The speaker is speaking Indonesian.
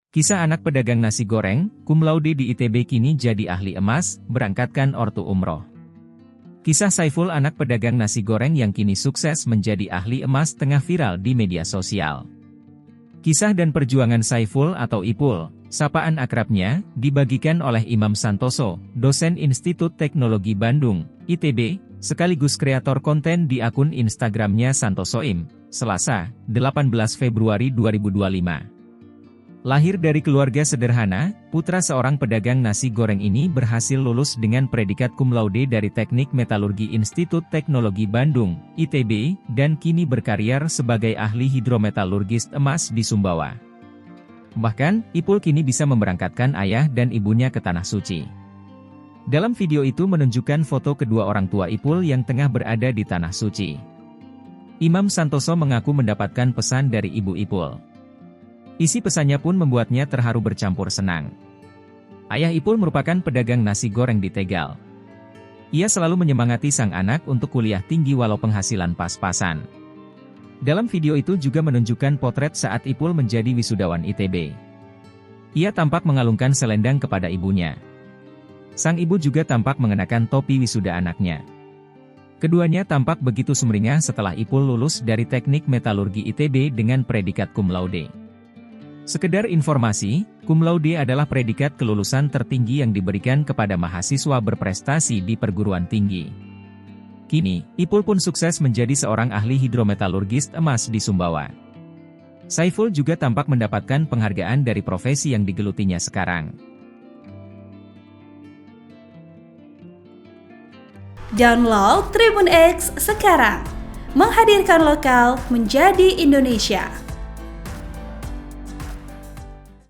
Kisah anak pedagang nasi goreng, cum laude di ITB kini jadi ahli emas, berangkatkan ortu umroh. Kisah Saiful anak pedagang nasi goreng yang kini sukses menjadi ahli emas tengah viral di media sosial. Kisah dan perjuangan Saiful atau Ipul, sapaan akrabnya, dibagikan oleh Imam Santoso, dosen Institut Teknologi Bandung, ITB, sekaligus kreator konten di akun Instagramnya Santosoim, Selasa, 18 Februari 2025. Lahir dari keluarga sederhana, putra seorang pedagang nasi goreng ini berhasil lulus dengan predikat cum laude dari Teknik Metalurgi Institut Teknologi Bandung, ITB, dan kini berkarir sebagai ahli hidrometalurgis emas di Sumbawa. Bahkan, Ipul kini bisa memberangkatkan ayah dan ibunya ke Tanah Suci. Dalam video itu menunjukkan foto kedua orang tua Ipul yang tengah berada di Tanah Suci. Imam Santoso mengaku mendapatkan pesan dari ibu Ipul. Isi pesannya pun membuatnya terharu bercampur senang. Ayah Ipul merupakan pedagang nasi goreng di Tegal. Ia selalu menyemangati sang anak untuk kuliah tinggi walau penghasilan pas-pasan. Dalam video itu juga menunjukkan potret saat Ipul menjadi wisudawan ITB. Ia tampak mengalungkan selendang kepada ibunya. Sang ibu juga tampak mengenakan topi wisuda anaknya. Keduanya tampak begitu sumringah setelah Ipul lulus dari Teknik Metalurgi ITB dengan predikat cum laude. Sekedar informasi, cum laude adalah predikat kelulusan tertinggi yang diberikan kepada mahasiswa berprestasi di perguruan tinggi. Kini, Ipul pun sukses menjadi seorang ahli hidrometalurgis emas di Sumbawa. Saiful juga tampak mendapatkan penghargaan dari profesi yang digelutinya sekarang. Download Tribun X sekarang, menghadirkan lokal menjadi Indonesia.